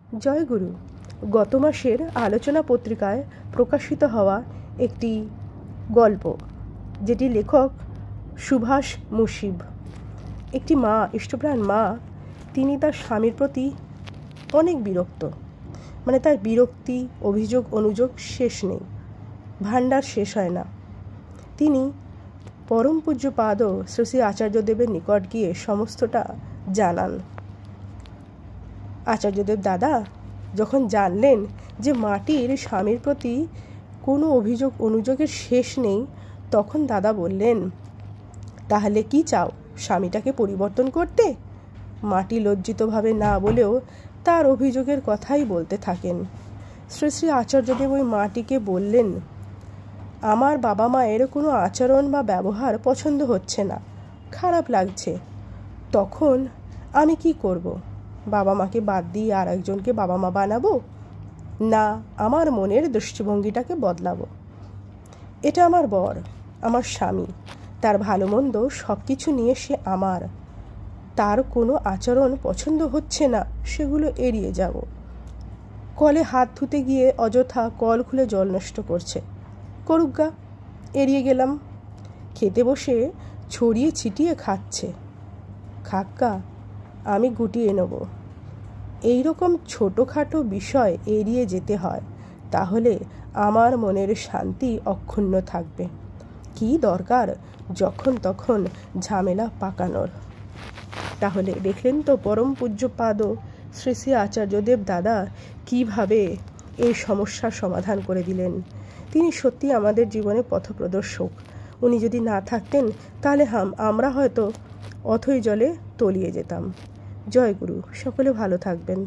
জয়গুরু। গত মাসের আলোচনা পত্রিকায় প্রকাশিত হওয়া একটি গল্প, যেটি লেখক সুভাষ মুশিব। একটি মা, ইষ্টপ্রাণ মা, তিনি তার স্বামীর প্রতি অনেক বিরক্ত। তার বিরক্তি, অভিযোগ, অনুযোগ শেষ নেই, ভাণ্ডার শেষ হয় না। তিনি পরম পূজ্যপাদ শ্রী শ্রী আচার্যদেবের নিকট গিয়ে সমস্তটা জানান। আচার্যদেব দাদা যখন জানলেন যে মাটির স্বামীর প্রতি কোনো অভিযোগ অনুযোগের শেষ নেই, তখন দাদা বললেন, তাহলে কি চাও, স্বামীটাকে পরিবর্তন করতে? মাটি লজ্জিতভাবে না বলেও তার অভিযোগের কথাই বলতে থাকেন। শ্রী শ্রী আচার্যদেব ওই মাটিকে বললেন, আমার বাবা মায়ের কোনো আচরণ বা ব্যবহার পছন্দ হচ্ছে না, খারাপ লাগছে। তখন আমি কি করব? বাবা মাকে বাদ দিয়ে আর একজনকে বাবা মা বানাবো? না, আমার মনের দৃষ্টিভঙ্গিটাকে বদলাবো। এটা আমার বর, আমার স্বামী, তার ভালো মন্দ সব কিছু নিয়ে সে আমার। তার কোনো আচরণ পছন্দ হচ্ছে না, সেগুলো এড়িয়ে যাব। কলে হাত ধুতে গিয়ে অযথা কল খুলে জল নষ্ট করছে, করুগা, এড়িয়ে গেলাম। খেতে বসে ছড়িয়ে ছিটিয়ে খাচ্ছে, খাক্কা, আমি গুটিয়ে নেব। এইরকম ছোটোখাটো বিষয় এড়িয়ে যেতে হয়, তাহলে আমার মনের শান্তি অক্ষুণ্ণ থাকবে। কি দরকার যখন তখন ঝামেলা পাকানোর? তাহলে দেখলেন তো পরম পূজ্যপাদ শ্রী শ্রী আচার্যদেব দাদা কিভাবে এই সমস্যার সমাধান করে দিলেন। তিনি সত্যি আমাদের জীবনে পথপ্রদর্শক। উনি যদি না থাকতেন তাহলে আমরা হয়তো অথৈ জলে তলিয়ে যেতাম। জয় গুরু। সকলে ভালো থাকবেন।